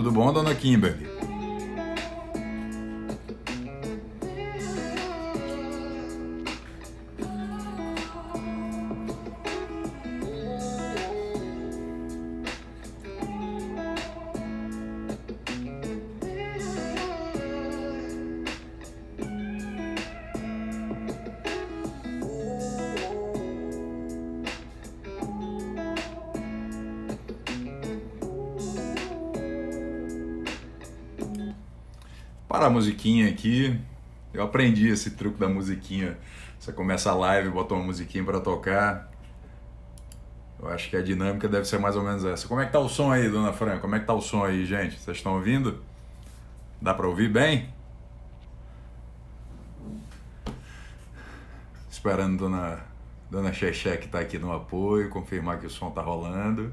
Tudo bom, dona Kimberly? Para a musiquinha aqui, eu aprendi esse truque da musiquinha. Você começa a live, bota uma musiquinha para tocar. Eu acho que a dinâmica deve ser mais ou menos essa. Como é que tá o som aí, dona Fran? Como é que tá o som aí, gente? Vocês estão ouvindo? Dá para ouvir bem? Esperando dona Xexé, que tá aqui no apoio, confirmar que o som tá rolando.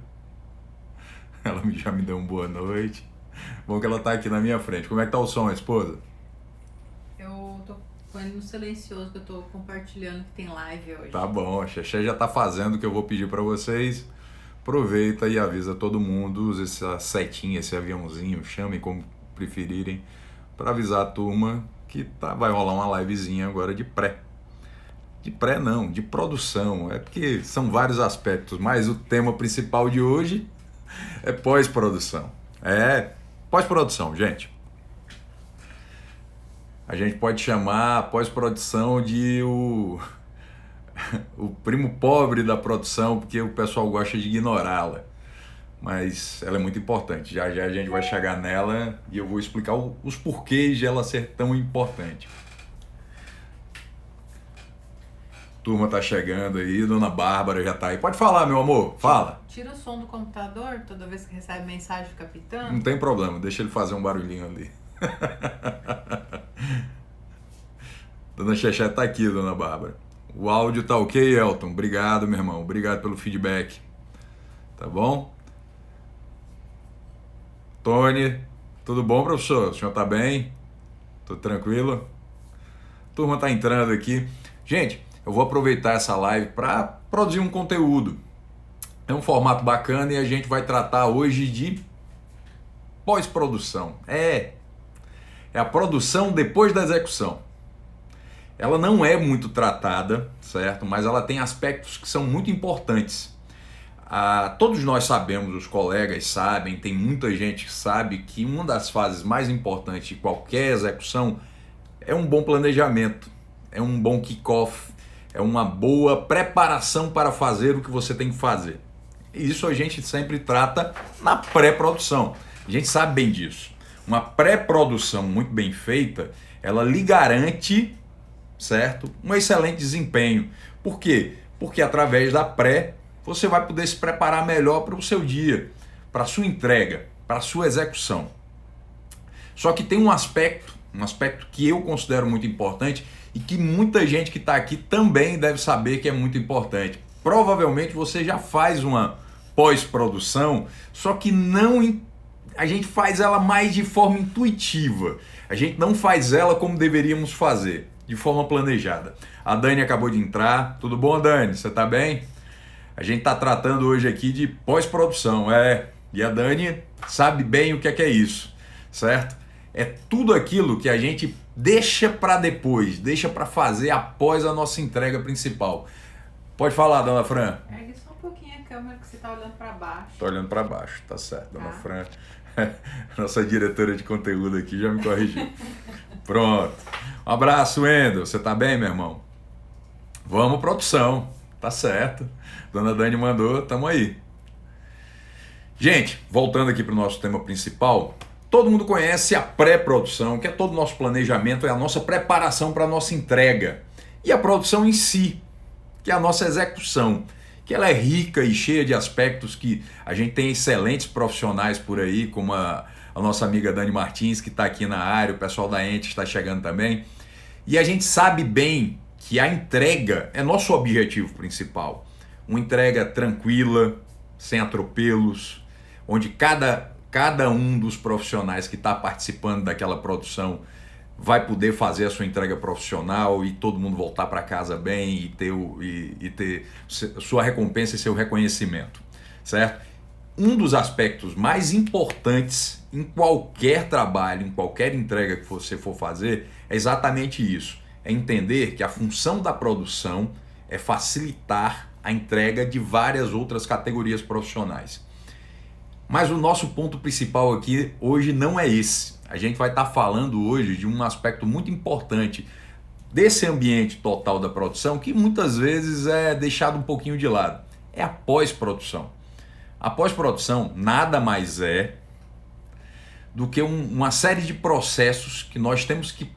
Ela já me deu uma boa noite. Bom que ela tá aqui na minha frente. Como é que tá o som, esposa? Eu tô põe no silencioso que eu tô compartilhando que tem live hoje. Tá bom, a Xexé já tá fazendo o que eu vou pedir para vocês. Aproveita e avisa todo mundo, use essa setinha, esse aviãozinho, chamem como preferirem, para avisar a turma que vai rolar uma livezinha agora de pré. De pré não, de produção. É porque são vários aspectos, mas o tema principal de hoje é pós-produção. É pós-produção, gente. A gente pode chamar a pós-produção de o primo pobre da produção, porque o pessoal gosta de ignorá-la. Mas ela é muito importante. Já já a gente vai chegar nela e eu vou explicar os porquês de ela ser tão importante. Turma tá chegando aí, dona Bárbara já tá aí. Pode falar, meu amor, fala. Tira o som do computador toda vez que recebe mensagem fica pitando. Não tem problema, deixa ele fazer um barulhinho ali. Dona Xexé tá aqui, dona Bárbara. O áudio tá ok, Elton? Obrigado, meu irmão. Obrigado pelo feedback. Tá bom? Tony, tudo bom, professor? O senhor tá bem? Tudo tranquilo? A turma tá entrando aqui. Gente, eu vou aproveitar essa live para produzir um conteúdo. É um formato bacana e a gente vai tratar hoje de pós-produção. É a produção depois da execução. Ela não é muito tratada, certo? Mas ela tem aspectos que são muito importantes. Todos nós sabemos, os colegas sabem, tem muita gente que sabe que uma das fases mais importantes de qualquer execução é um bom planejamento, é um bom kick-off, é uma boa preparação para fazer o que você tem que fazer. E isso a gente sempre trata na pré-produção. A gente sabe bem disso. Uma pré-produção muito bem feita, ela lhe garante, certo, um excelente desempenho. Por quê? Porque através da pré, você vai poder se preparar melhor para o seu dia, para a sua entrega, para a sua execução. Só que tem um aspecto que eu considero muito importante e que muita gente que está aqui também deve saber que é muito importante. Provavelmente você já faz uma pós-produção, só que a gente faz ela mais de forma intuitiva. A gente não faz ela como deveríamos fazer, de forma planejada. A Dani acabou de entrar. Tudo bom, Dani? Você está bem? A gente está tratando hoje aqui de pós-produção, e a Dani sabe bem o que é isso, certo? É tudo aquilo que a gente deixa para depois, deixa para fazer após a nossa entrega principal. Pode falar, dona Fran. Ergue só um pouquinho a câmera que você tá olhando para baixo. Tô olhando para baixo, tá certo, dona Fran. Nossa diretora de conteúdo aqui já me corrigiu. Pronto. Um abraço, Wendel. Você tá bem, meu irmão? Vamos, produção. Tá certo. Dona Dani mandou, tamo aí. Gente, voltando aqui para o nosso tema principal, todo mundo conhece a pré-produção, que é todo o nosso planejamento, é a nossa preparação para a nossa entrega. E a produção em si, que é a nossa execução, que ela é rica e cheia de aspectos que a gente tem excelentes profissionais por aí, como a nossa amiga Dani Martins, que está aqui na área, o pessoal da Ente está chegando também. E a gente sabe bem que a entrega é nosso objetivo principal. Uma entrega tranquila, sem atropelos, onde cada um dos profissionais que está participando daquela produção vai poder fazer a sua entrega profissional e todo mundo voltar para casa bem e ter sua recompensa e seu reconhecimento, certo? um dos aspectos mais importantes em qualquer trabalho, em qualquer entrega que você for fazer, é exatamente isso. É entender que a função da produção é facilitar a entrega de várias outras categorias profissionais. Mas o nosso ponto principal aqui hoje não é esse. A gente vai estar falando hoje de um aspecto muito importante desse ambiente total da produção que muitas vezes é deixado um pouquinho de lado. É a pós-produção. A pós-produção nada mais é do que uma série de processos que nós temos que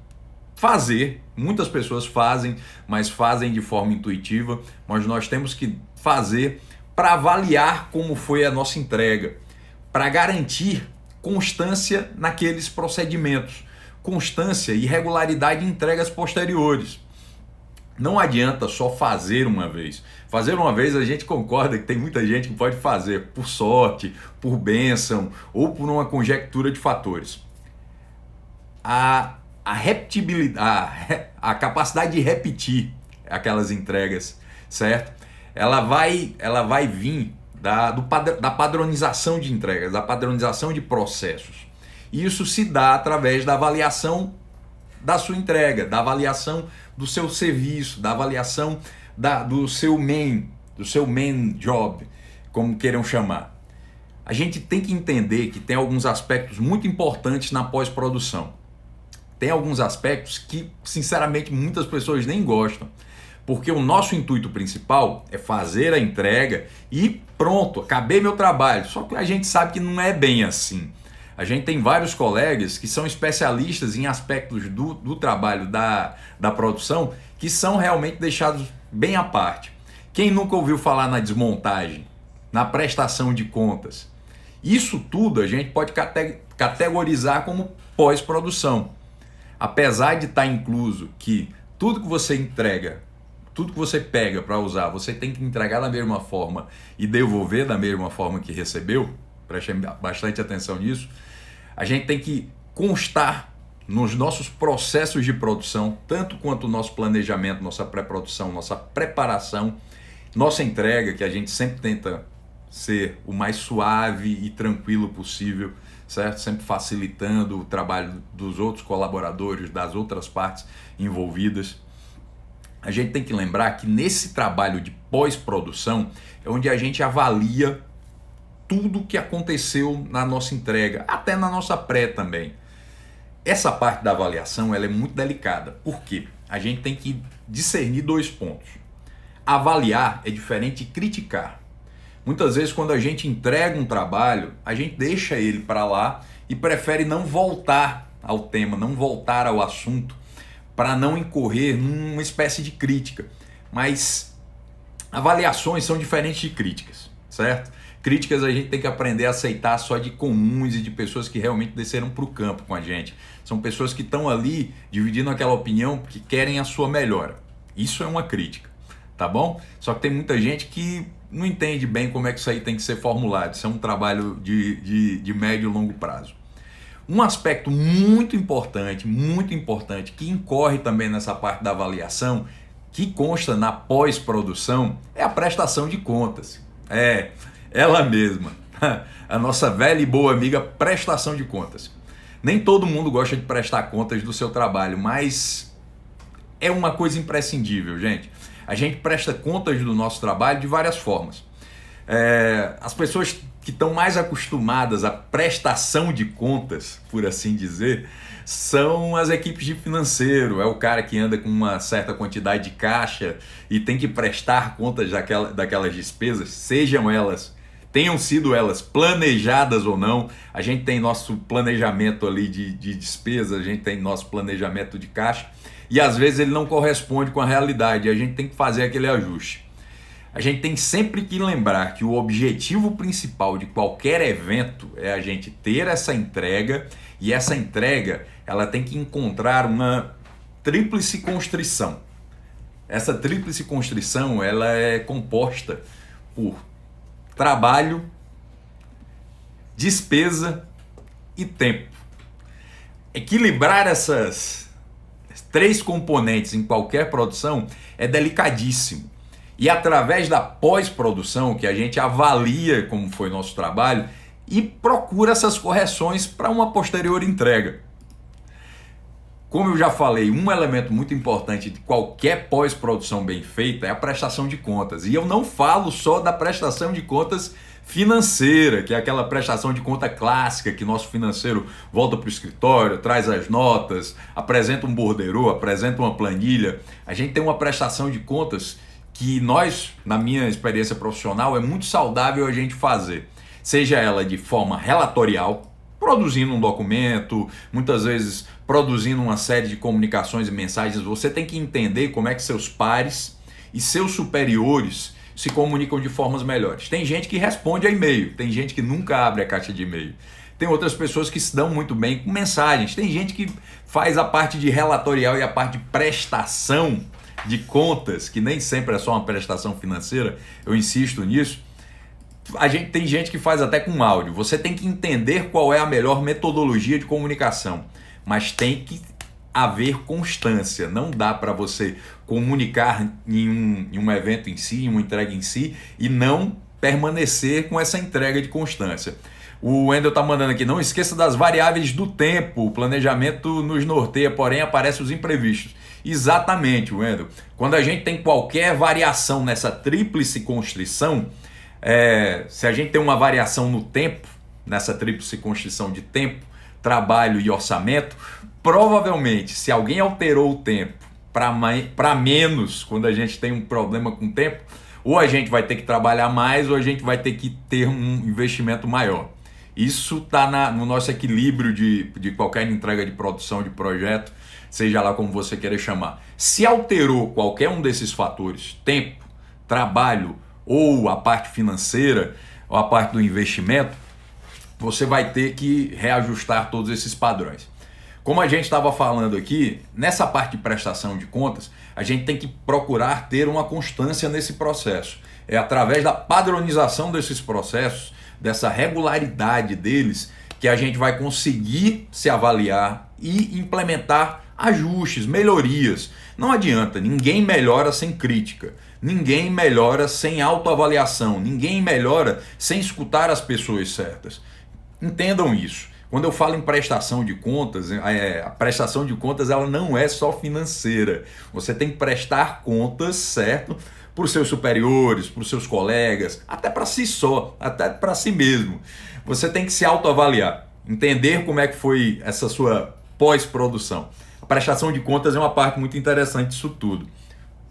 fazer. Muitas pessoas fazem, mas fazem de forma intuitiva, mas nós temos que fazer para avaliar como foi a nossa entrega, para garantir constância naqueles procedimentos, constância e regularidade em entregas posteriores. Não adianta só fazer uma vez. Fazer uma vez a gente concorda que tem muita gente que pode fazer por sorte, por bênção ou por uma conjectura de fatores. A repetibilidade, a capacidade de repetir aquelas entregas, certo? Ela vai vir da padronização de entregas, da padronização de processos. E isso se dá através da avaliação da sua entrega, da avaliação do seu serviço, da avaliação do seu main job, como queiram chamar. A gente tem que entender que tem alguns aspectos muito importantes na pós-produção. Tem alguns aspectos que, sinceramente, muitas pessoas nem gostam, porque o nosso intuito principal é fazer a entrega e pronto, acabei meu trabalho. Só que a gente sabe que não é bem assim. A gente tem vários colegas que são especialistas em aspectos do trabalho da produção que são realmente deixados bem à parte. Quem nunca ouviu falar na desmontagem, na prestação de contas? Isso tudo a gente pode categorizar como pós-produção. Apesar de estar incluso que tudo que você entrega, tudo que você pega para usar, você tem que entregar da mesma forma e devolver da mesma forma que recebeu, prestem bastante atenção nisso, a gente tem que constar nos nossos processos de produção, tanto quanto o nosso planejamento, nossa pré-produção, nossa preparação, nossa entrega, que a gente sempre tenta ser o mais suave e tranquilo possível, certo? Sempre facilitando o trabalho dos outros colaboradores, das outras partes envolvidas. A gente tem que lembrar que nesse trabalho de pós-produção é onde a gente avalia tudo o que aconteceu na nossa entrega, até na nossa pré também. Essa parte da avaliação ela é muito delicada. Por quê? A gente tem que discernir dois pontos. Avaliar é diferente de criticar. Muitas vezes quando a gente entrega um trabalho, a gente deixa ele para lá e prefere não voltar ao tema, não voltar ao assunto, para não incorrer numa espécie de crítica. Mas avaliações são diferentes de críticas, certo? Críticas a gente tem que aprender a aceitar só de comuns e de pessoas que realmente desceram para o campo com a gente. São pessoas que estão ali dividindo aquela opinião que querem a sua melhora. Isso é uma crítica, tá bom? Só que tem muita gente que não entende bem como é que isso aí tem que ser formulado. Isso é um trabalho de médio e longo prazo. Um aspecto muito importante, que incorre também nessa parte da avaliação, que consta na pós-produção, é a prestação de contas. Ela mesma, a nossa velha e boa amiga prestação de contas. Nem todo mundo gosta de prestar contas do seu trabalho, mas é uma coisa imprescindível, gente. A gente presta contas do nosso trabalho de várias formas. As pessoas que estão mais acostumadas à prestação de contas, por assim dizer, são as equipes de financeiro. É o cara que anda com uma certa quantidade de caixa e tem que prestar contas daquelas despesas, tenham sido elas planejadas ou não. A gente tem nosso planejamento ali de despesa, a gente tem nosso planejamento de caixa e às vezes ele não corresponde com a realidade, a gente tem que fazer aquele ajuste. A gente tem sempre que lembrar que o objetivo principal de qualquer evento é a gente ter essa entrega, e essa entrega ela tem que encontrar uma tríplice constrição. Essa tríplice constrição ela é composta por trabalho, despesa e tempo. Equilibrar essas três componentes em qualquer produção é delicadíssimo. E através da pós-produção, que a gente avalia como foi nosso trabalho e procura essas correções para uma posterior entrega. Como eu já falei, um elemento muito importante de qualquer pós-produção bem feita é a prestação de contas. E eu não falo só da prestação de contas financeira, que é aquela prestação de conta clássica que nosso financeiro volta para o escritório, traz as notas, apresenta um borderô, apresenta uma planilha. A gente tem uma prestação de contas que nós, na minha experiência profissional, é muito saudável a gente fazer. Seja ela de forma relatorial, produzindo um documento, muitas vezes produzindo uma série de comunicações e mensagens. Você tem que entender como é que seus pares e seus superiores se comunicam de formas melhores. Tem gente que responde a e-mail, tem gente que nunca abre a caixa de e-mail. Tem outras pessoas que se dão muito bem com mensagens. Tem gente que faz a parte de relatorial e a parte de prestação de contas, que nem sempre é só uma prestação financeira, eu insisto nisso. Tem gente que faz até com áudio. Você tem que entender qual é a melhor metodologia de comunicação, mas tem que haver constância. Não dá para você comunicar em um evento em si, em uma entrega em si, e não permanecer com essa entrega de constância. O Wendel está mandando aqui, não esqueça das variáveis do tempo, o planejamento nos norteia, porém aparecem os imprevistos. Exatamente, Wendel. Quando a gente tem qualquer variação nessa tríplice constrição, se a gente tem uma variação no tempo, nessa tríplice constrição de tempo, trabalho e orçamento, provavelmente, se alguém alterou o tempo para menos, quando a gente tem um problema com o tempo, ou a gente vai ter que trabalhar mais, ou a gente vai ter que ter um investimento maior. Isso está no nosso equilíbrio de qualquer entrega de produção, de projeto, seja lá como você queira chamar. Se alterou qualquer um desses fatores, tempo, trabalho, ou a parte financeira, ou a parte do investimento, você vai ter que reajustar todos esses padrões. Como a gente estava falando aqui, nessa parte de prestação de contas, a gente tem que procurar ter uma constância nesse processo. É através da padronização desses processos, dessa regularidade deles, que a gente vai conseguir se avaliar e implementar ajustes, melhorias. Não adianta, ninguém melhora sem crítica. Ninguém melhora sem autoavaliação, ninguém melhora sem escutar as pessoas certas. Entendam isso. Quando eu falo em prestação de contas, a prestação de contas ela não é só financeira. Você tem que prestar contas, certo? Para os seus superiores, para os seus colegas, até para si só, até para si mesmo. Você tem que se autoavaliar, entender como é que foi essa sua pós-produção. A prestação de contas é uma parte muito interessante disso tudo.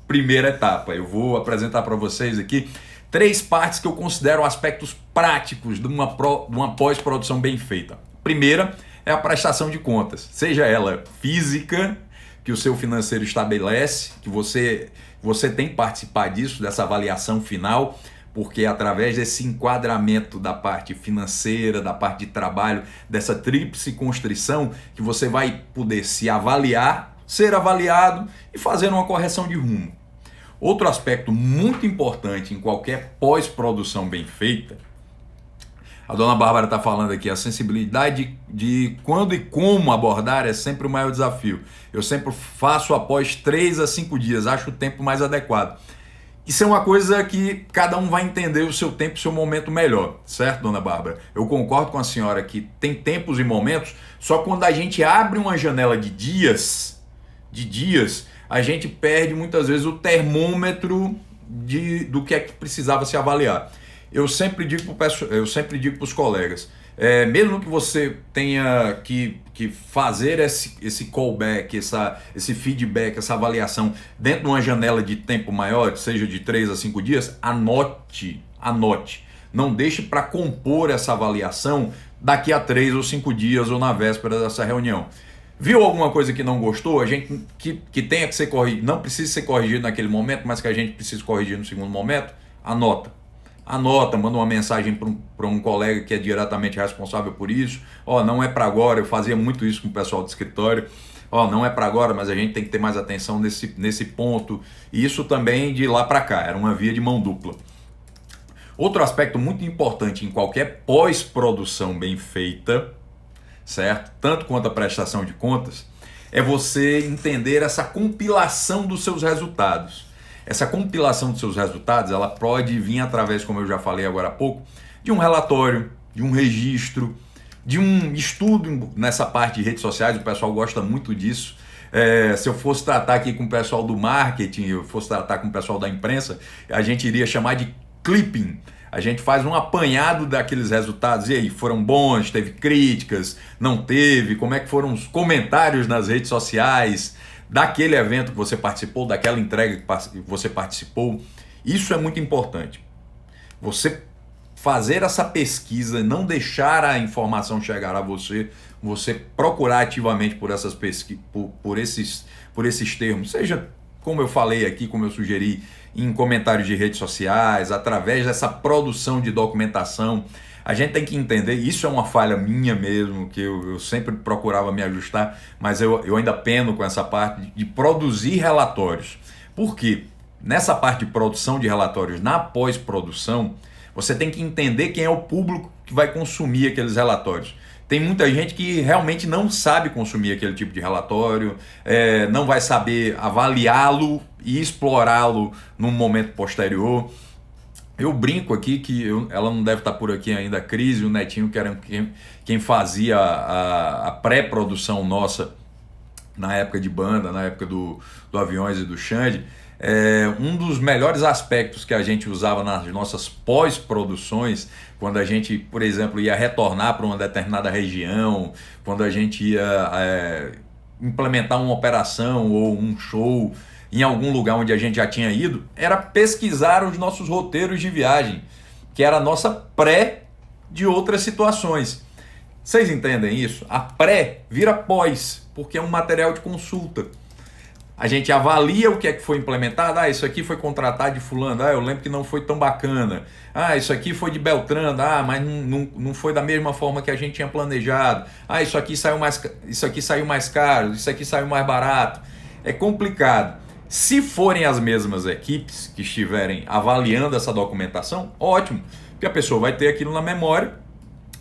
Primeira etapa, eu vou apresentar para vocês aqui 3 partes que eu considero aspectos práticos de uma pós-produção bem feita. Primeira é a prestação de contas, seja ela física, que o seu financeiro estabelece, que você tem que participar disso, dessa avaliação final, porque através desse enquadramento da parte financeira, da parte de trabalho, dessa tríplice constrição, que você vai poder se avaliar, ser avaliado e fazer uma correção de rumo. Outro aspecto muito importante em qualquer pós-produção bem feita, a dona Bárbara está falando aqui, a sensibilidade de quando e como abordar é sempre o maior desafio. Eu sempre faço após 3 a 5 dias, acho o tempo mais adequado. Isso é uma coisa que cada um vai entender o seu tempo, o seu momento melhor, certo, dona Bárbara? Eu concordo com a senhora que tem tempos e momentos, só quando a gente abre uma janela de dias, a gente perde muitas vezes o termômetro do que é que precisava se avaliar. Eu sempre digo para os colegas, mesmo que você tenha que fazer esse callback, esse feedback, essa avaliação dentro de uma janela de tempo maior, seja de 3 a 5 dias, anote. Não deixe para compor essa avaliação daqui a 3 ou 5 dias ou na véspera dessa reunião. Viu alguma coisa que não gostou? A gente que tenha que ser corrigido, não precisa ser corrigido naquele momento, mas que a gente precisa corrigir no segundo momento, anota, manda uma mensagem para um colega que é diretamente responsável por isso. Não é para agora, eu fazia muito isso com o pessoal do escritório. Não é para agora, mas a gente tem que ter mais atenção nesse ponto. E isso também de lá para cá, era uma via de mão dupla. Outro aspecto muito importante em qualquer pós-produção bem feita, certo? Tanto quanto a prestação de contas, é você entender essa compilação dos seus resultados. Essa compilação dos seus resultados, ela pode vir através, como eu já falei agora há pouco, de um relatório, de um registro, de um estudo nessa parte de redes sociais. O pessoal gosta muito disso. Se eu fosse tratar aqui com o pessoal do marketing, eu fosse tratar com o pessoal da imprensa, a gente iria chamar de clipping. A gente faz um apanhado daqueles resultados. E aí, foram bons? Teve críticas? Não teve? Como é que foram os comentários nas redes sociais daquele evento que você participou, daquela entrega que você participou? Isso é muito importante. Você fazer essa pesquisa, não deixar a informação chegar a você, você procurar ativamente por essas por esses termos, seja como eu falei aqui, como eu sugeri em comentários de redes sociais, através dessa produção de documentação. A gente tem que entender, isso é uma falha minha mesmo, que eu sempre procurava me ajustar, mas eu ainda peno com essa parte de produzir relatórios. Por quê? Nessa parte de produção de relatórios, na pós-produção, você tem que entender quem é o público que vai consumir aqueles relatórios. Tem muita gente que realmente não sabe consumir aquele tipo de relatório, não vai saber avaliá-lo e explorá-lo num momento posterior. Eu brinco aqui que ela não deve estar por aqui ainda, a Cris e o Netinho, que eram quem fazia a pré-produção nossa na época de banda, na época do Aviões e do Xande. Um dos melhores aspectos que a gente usava nas nossas pós-produções, quando a gente, por exemplo, ia retornar para uma determinada região, quando a gente ia implementar uma operação ou um show em algum lugar onde a gente já tinha ido, era pesquisar os nossos roteiros de viagem, que era a nossa pré de outras situações. Vocês entendem isso? A pré vira pós, porque é um material de consulta. A gente avalia o que é que foi implementado. Isso aqui foi contratado de fulano. Eu lembro que não foi tão bacana. Isso aqui foi de Beltrano. Mas não foi da mesma forma que a gente tinha planejado. Isso aqui saiu mais caro. Isso aqui saiu mais barato. É complicado. Se forem as mesmas equipes que estiverem avaliando essa documentação, ótimo. Porque a pessoa vai ter aquilo na memória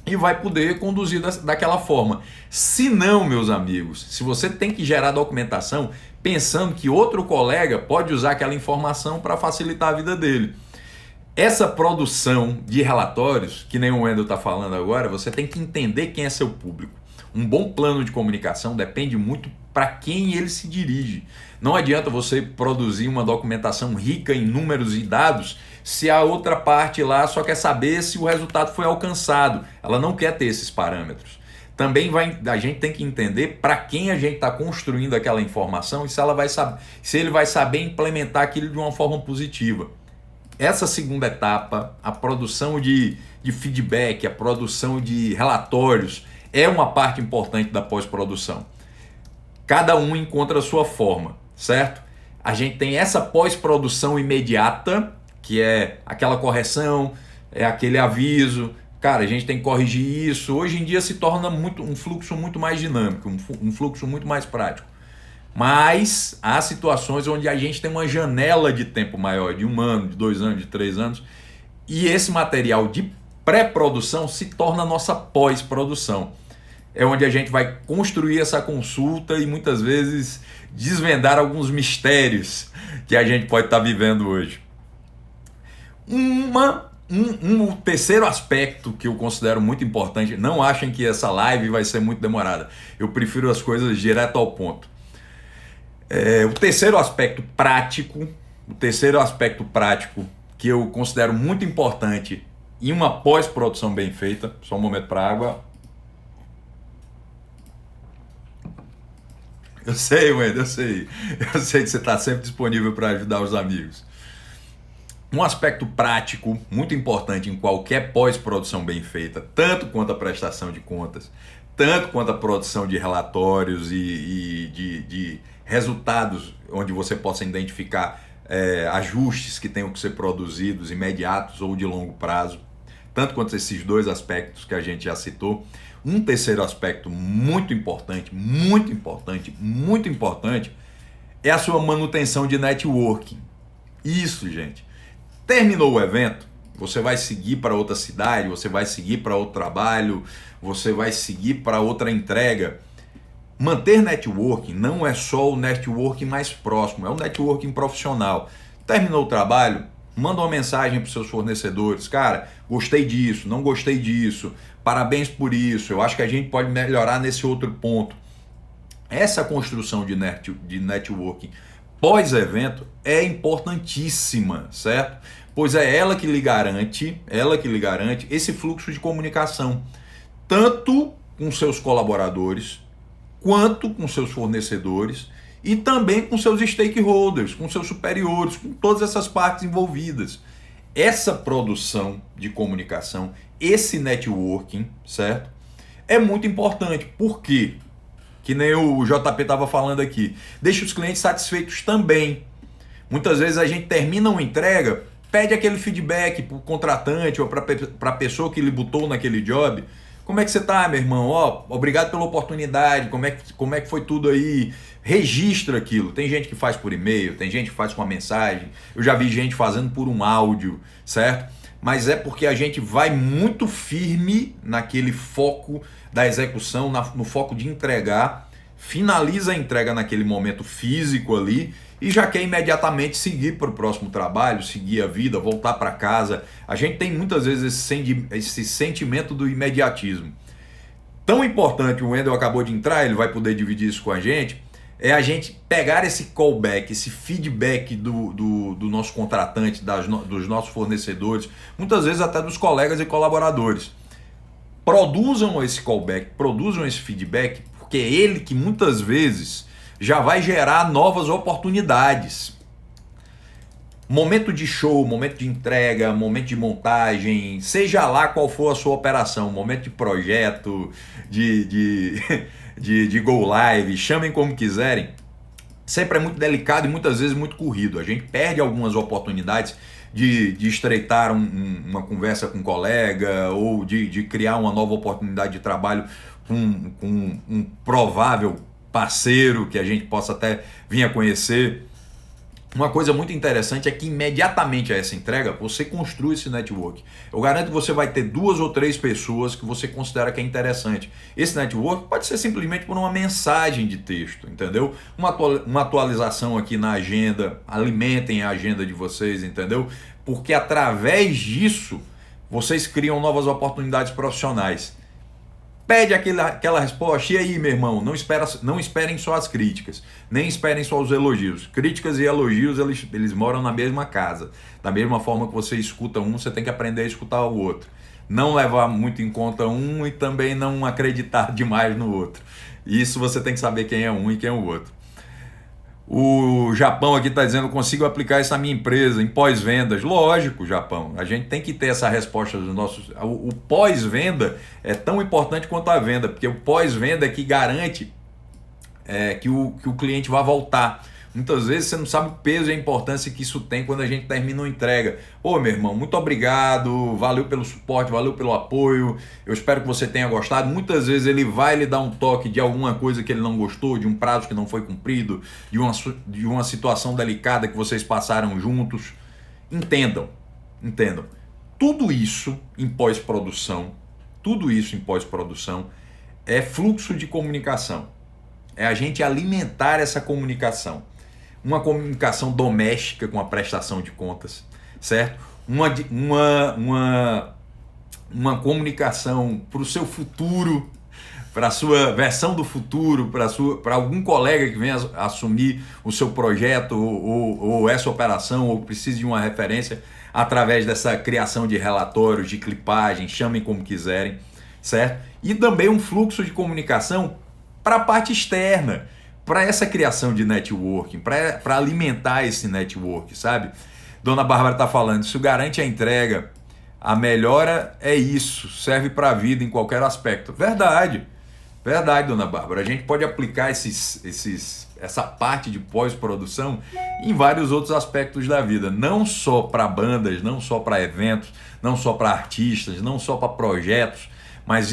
e vai poder conduzir daquela forma. Se não, meus amigos, se você tem que gerar documentação pensando que outro colega pode usar aquela informação para facilitar a vida dele. Essa produção de relatórios, que nem o Wendel está falando agora, você tem que entender quem é seu público. Um bom plano de comunicação depende muito para quem ele se dirige. Não adianta você produzir uma documentação rica em números e dados se a outra parte lá só quer saber se o resultado foi alcançado. Ela não quer ter esses parâmetros. Também a gente tem que entender para quem a gente está construindo aquela informação e se ele vai saber implementar aquilo de uma forma positiva. Essa segunda etapa, a produção de feedback, a produção de relatórios, é uma parte importante da pós-produção. Cada um encontra a sua forma, certo? A gente tem essa pós-produção imediata, que é aquela correção, é aquele aviso. Cara, a gente tem que corrigir isso. Hoje em dia se torna um fluxo muito mais dinâmico, um fluxo muito mais prático. Mas há situações onde a gente tem uma janela de tempo maior, de 1 ano, de 2 anos, de 3 anos, e esse material de pré-produção se torna nossa pós-produção. É onde a gente vai construir essa consulta e muitas vezes desvendar alguns mistérios que a gente pode estar vivendo hoje. Um terceiro aspecto que eu considero muito importante, não achem que essa live vai ser muito demorada, eu prefiro as coisas direto ao ponto. O terceiro aspecto prático que eu considero muito importante em uma pós-produção bem feita, só um momento para água. Eu sei, Wendel, eu sei que você está sempre disponível para ajudar os amigos. Um aspecto prático muito importante em qualquer pós-produção bem feita, tanto quanto a prestação de contas, tanto quanto a produção de relatórios e de resultados onde você possa identificar ajustes que tenham que ser produzidos imediatos ou de longo prazo, tanto quanto esses dois aspectos que a gente já citou. Um terceiro aspecto muito importante é a sua manutenção de networking. Isso, gente. Terminou o evento, você vai seguir para outra cidade, você vai seguir para outro trabalho, você vai seguir para outra entrega. Manter networking não é só o networking mais próximo, é o networking profissional. Terminou o trabalho, manda uma mensagem para os seus fornecedores. Cara, gostei disso, não gostei disso, parabéns por isso, eu acho que a gente pode melhorar nesse outro ponto. Essa construção de networking pós-evento é importantíssima, certo? Pois é ela que lhe garante esse fluxo de comunicação, tanto com seus colaboradores, quanto com seus fornecedores e também com seus stakeholders, com seus superiores, com todas essas partes envolvidas. Essa produção de comunicação, esse networking, certo? É muito importante. Por quê? Que nem o JP estava falando aqui. Deixa os clientes satisfeitos também. Muitas vezes a gente termina uma entrega, pede aquele feedback para o contratante ou para a pessoa que lhe botou naquele job. Como é que você tá, meu irmão? Ó, obrigado pela oportunidade, como é que foi tudo aí? Registra aquilo. Tem gente que faz por e-mail, tem gente que faz com uma mensagem, eu já vi gente fazendo por um áudio, certo? Mas é porque a gente vai muito firme naquele foco da execução, no foco de entregar, finaliza a entrega naquele momento físico ali e já quer imediatamente seguir para o próximo trabalho, seguir a vida, voltar para casa. A gente tem muitas vezes esse sentimento do imediatismo. Tão importante, o Wendel acabou de entrar, ele vai poder dividir isso com a gente, é a gente pegar esse callback, esse feedback do nosso contratante, dos nossos fornecedores, muitas vezes até dos colegas e colaboradores. Produzam esse callback, produzam esse feedback, porque é ele que muitas vezes já vai gerar novas oportunidades. Momento de show, momento de entrega, momento de montagem, seja lá qual for a sua operação, momento de projeto, de go live, chamem como quiserem, sempre é muito delicado e muitas vezes muito corrido. A gente perde algumas oportunidades de estreitar uma conversa com um colega ou de criar uma nova oportunidade de trabalho com um provável parceiro que a gente possa até vir a conhecer. Uma coisa muito interessante é que imediatamente a essa entrega você construi esse network. Eu garanto que você vai ter 2 ou 3 pessoas que você considera que é interessante. Esse network pode ser simplesmente por uma mensagem de texto, entendeu? Uma atualização aqui na agenda, alimentem a agenda de vocês, entendeu? Porque através disso vocês criam novas oportunidades profissionais. Pede aquela resposta, e aí, meu irmão, não esperem só as críticas, nem esperem só os elogios. Críticas e elogios, eles moram na mesma casa. Da mesma forma que você escuta um, você tem que aprender a escutar o outro. Não levar muito em conta um e também não acreditar demais no outro. Isso você tem que saber quem é um e quem é o outro. O Japão aqui está dizendo, consigo aplicar isso na minha empresa, em pós-vendas. Lógico, Japão, a gente tem que ter essa resposta dos nossos... O pós-venda é tão importante quanto a venda, porque o pós-venda é que garante que o cliente vai voltar. Muitas vezes você não sabe o peso e a importância que isso tem quando a gente termina uma entrega. Ô, meu irmão, muito obrigado, valeu pelo suporte, valeu pelo apoio, eu espero que você tenha gostado. Muitas vezes ele vai lhe dar um toque de alguma coisa que ele não gostou, de um prazo que não foi cumprido, de uma situação delicada que vocês passaram juntos. Entendam. Tudo isso em pós-produção é fluxo de comunicação. É a gente alimentar essa comunicação. Uma comunicação doméstica com a prestação de contas, certo? Uma comunicação para o seu futuro, para a sua versão do futuro, para algum colega que venha assumir o seu projeto ou essa operação, ou precise de uma referência, através dessa criação de relatórios, de clipagem, chamem como quiserem, certo? E também um fluxo de comunicação para a parte externa, para essa criação de networking, para alimentar esse network, sabe? Dona Bárbara está falando, isso garante a entrega, a melhora é isso, serve para a vida em qualquer aspecto. Verdade, Dona Bárbara. A gente pode aplicar essa parte de pós-produção em vários outros aspectos da vida, não só para bandas, não só para eventos, não só para artistas, não só para projetos, mas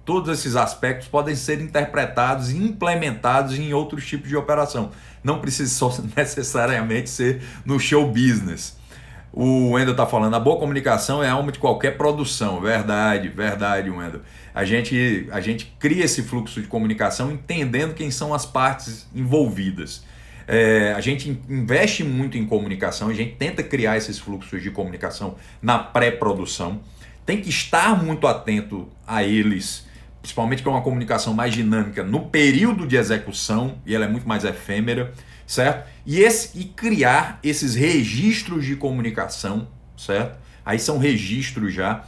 todos esses aspectos podem ser interpretados e implementados em outros tipos de operação. Não precisa só necessariamente ser no show business. O Wendel está falando, a boa comunicação é a alma de qualquer produção. Verdade, Wendel. A gente cria esse fluxo de comunicação entendendo quem são as partes envolvidas. A gente investe muito em comunicação, a gente tenta criar esses fluxos de comunicação na pré-produção, tem que estar muito atento a eles, principalmente que é uma comunicação mais dinâmica no período de execução, e ela é muito mais efêmera, certo? E criar esses registros de comunicação, certo? Aí são registros já,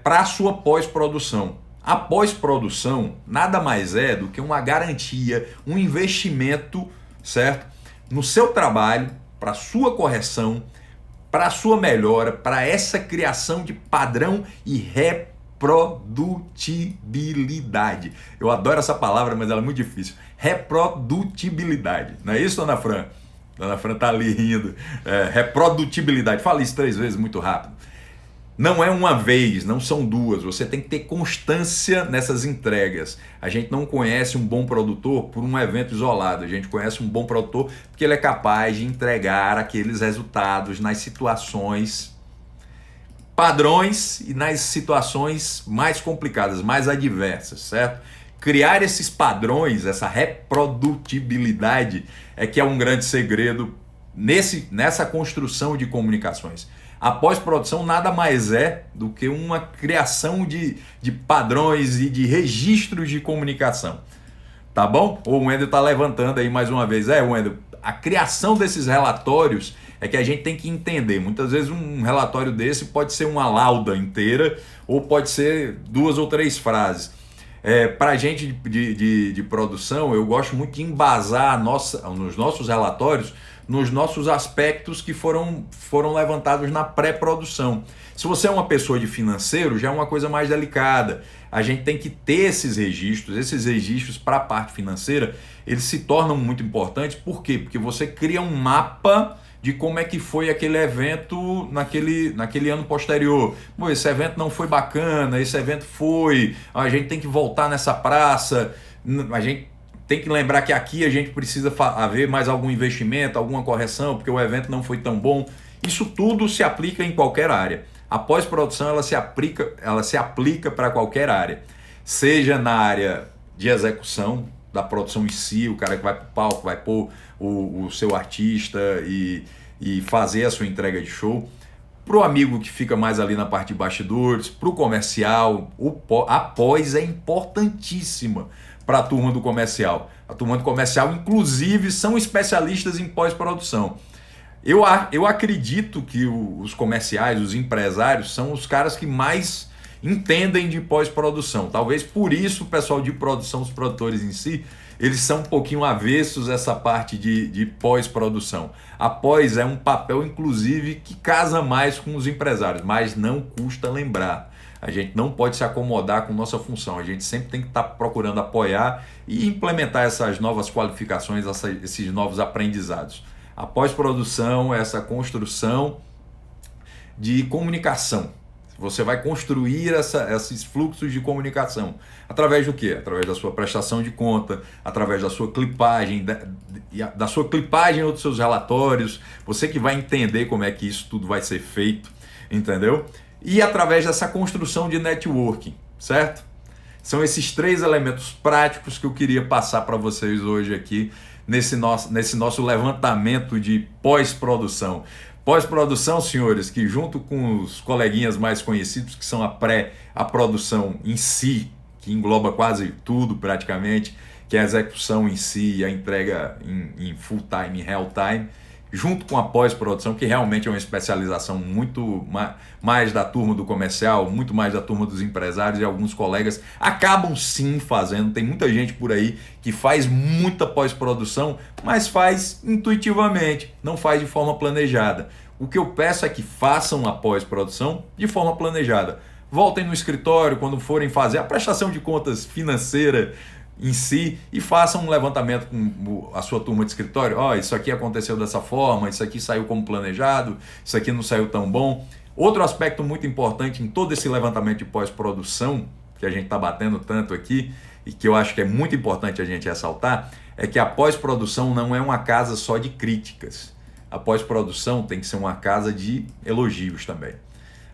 para a sua pós-produção. A pós-produção nada mais é do que uma garantia, um investimento, certo? No seu trabalho, para a sua correção, para a sua melhora, para essa criação de padrão e reprodutibilidade. Eu adoro essa palavra, mas ela é muito difícil. Reprodutibilidade. Não é isso, dona Fran? Dona Fran tá ali rindo. Reprodutibilidade. Fala isso 3 vezes muito rápido. Não é uma vez, não são 2. Você tem que ter constância nessas entregas. A gente não conhece um bom produtor por um evento isolado. A gente conhece um bom produtor porque ele é capaz de entregar aqueles resultados nas situações padrões e nas situações mais complicadas, mais adversas, certo? Criar esses padrões, essa reprodutibilidade é que é um grande segredo nessa construção de comunicações. A pós-produção nada mais é do que uma criação de padrões e de registros de comunicação. Tá bom? O Wendel está levantando aí mais uma vez. Wendel, a criação desses relatórios é que a gente tem que entender. Muitas vezes um relatório desse pode ser uma lauda inteira ou pode ser 2 ou 3 frases. Para a gente de produção, eu gosto muito de embasar nos nossos relatórios nos nossos aspectos que foram levantados na pré-produção. Se você é uma pessoa de financeiro, já é uma coisa mais delicada. A gente tem que ter esses registros para a parte financeira, eles se tornam muito importantes. Por quê? Porque você cria um mapa de como é que foi aquele evento naquele ano posterior. Pô, esse evento não foi bacana, esse evento foi, a gente tem que voltar nessa praça, a gente tem que lembrar que aqui a gente precisa haver mais algum investimento, alguma correção, porque o evento não foi tão bom. Isso tudo se aplica em qualquer área. A pós-produção ela se aplica para qualquer área. Seja na área de execução, da produção em si, o cara que vai para o palco, vai pôr o seu artista e fazer a sua entrega de show. Para o amigo que fica mais ali na parte de bastidores, para o comercial, a pós é importantíssima para a turma do comercial. A turma do comercial, inclusive, são especialistas em pós-produção. Eu acredito que os comerciais, os empresários, são os caras que mais entendem de pós-produção. Talvez por isso o pessoal de produção, os produtores em si, eles são um pouquinho avessos a essa parte de pós-produção. A pós é um papel, inclusive, que casa mais com os empresários, mas não custa lembrar. A gente não pode se acomodar com nossa função, a gente sempre tem que estar procurando apoiar e implementar essas novas qualificações, esses novos aprendizados. A pós-produção é essa construção de comunicação. Você vai construir esses fluxos de comunicação. Através do quê? Através da sua prestação de conta, através da sua clipagem, da sua clipagem ou dos seus relatórios. Você que vai entender como é que isso tudo vai ser feito, entendeu? E através dessa construção de networking, certo? São esses 3 elementos práticos que eu queria passar para vocês hoje aqui nesse nosso levantamento de pós-produção. Pós-produção, senhores, que junto com os coleguinhas mais conhecidos, que são a produção em si, que engloba quase tudo praticamente, que é a execução em si e a entrega em full time, em real time, junto com a pós-produção, que realmente é uma especialização muito mais da turma do comercial, muito mais da turma dos empresários, e alguns colegas acabam sim fazendo. Tem muita gente por aí que faz muita pós-produção, mas faz intuitivamente, não faz de forma planejada. O que eu peço é que façam a pós-produção de forma planejada. Voltem no escritório quando forem fazer a prestação de contas financeira em si e façam um levantamento com a sua turma de escritório. Isso aqui aconteceu dessa forma, isso aqui saiu como planejado, isso aqui não saiu tão bom. Outro aspecto muito importante em todo esse levantamento de pós-produção, que a gente está batendo tanto aqui e que eu acho que é muito importante a gente ressaltar, é que a pós-produção não é uma casa só de críticas. A pós-produção tem que ser uma casa de elogios também.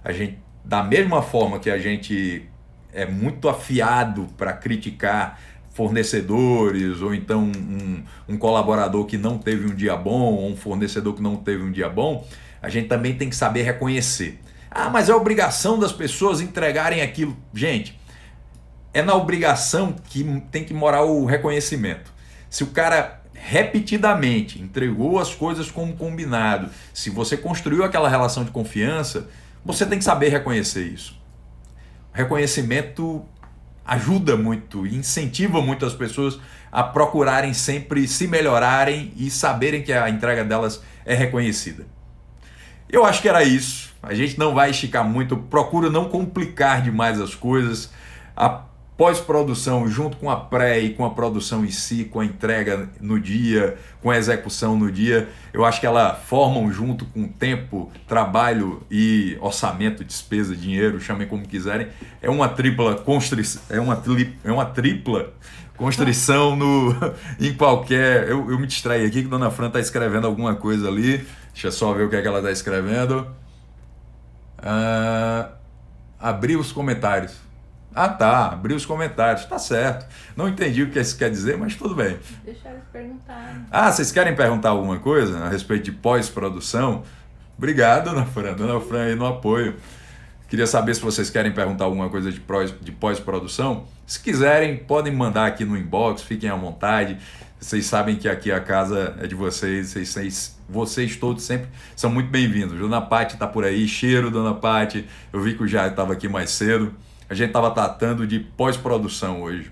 A gente, da mesma forma que a gente é muito afiado para criticar fornecedores, ou então um colaborador que não teve um dia bom, ou um fornecedor que não teve um dia bom, a gente também tem que saber reconhecer. Ah, mas é obrigação das pessoas entregarem aquilo. Gente, é na obrigação que tem que morar o reconhecimento. Se o cara repetidamente entregou as coisas como combinado, se você construiu aquela relação de confiança, você tem que saber reconhecer isso. O reconhecimento ajuda muito e incentiva muito as pessoas a procurarem sempre se melhorarem e saberem que a entrega delas é reconhecida. Eu acho que era isso. A gente não vai esticar muito, procuro não complicar demais as coisas. A pós-produção, junto com a pré e com a produção em si, com a entrega no dia, com a execução no dia, eu acho que ela formam junto com tempo, trabalho e orçamento, despesa, dinheiro, chamem como quiserem, é uma tripla constrição em qualquer... Eu me distraí aqui que a Dona Fran está escrevendo alguma coisa ali, deixa eu só ver o que é que ela está escrevendo. Abrir os comentários. Ah, tá, abrir os comentários, tá certo. Não entendi o que isso quer dizer, mas tudo bem. Deixa eles perguntarem. Ah, vocês querem perguntar alguma coisa a respeito de pós-produção? Obrigado, Dona Fran, aí no apoio. Queria saber se vocês querem perguntar alguma coisa de pós-produção. Se quiserem, podem mandar aqui no inbox, fiquem à vontade. Vocês sabem que aqui a casa é de vocês, vocês todos sempre são muito bem-vindos. Dona Paty está por aí, cheiro, Dona Paty. Eu vi que o Jair estava aqui mais cedo. A gente estava tratando de pós-produção hoje.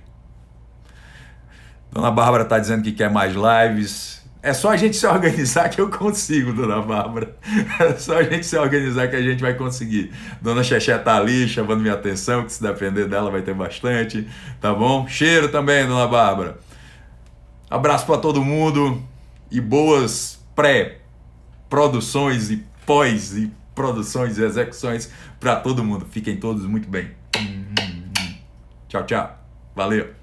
Dona Bárbara está dizendo que quer mais lives. É só a gente se organizar que eu consigo, Dona Bárbara. É só a gente se organizar que a gente vai conseguir. Dona Xexé está ali, chamando minha atenção, que se depender dela vai ter bastante. Tá bom? Cheiro também, Dona Bárbara. Abraço para todo mundo e boas pré-produções e pós-produções e execuções para todo mundo. Fiquem todos muito bem. Tchau, tchau. Valeu.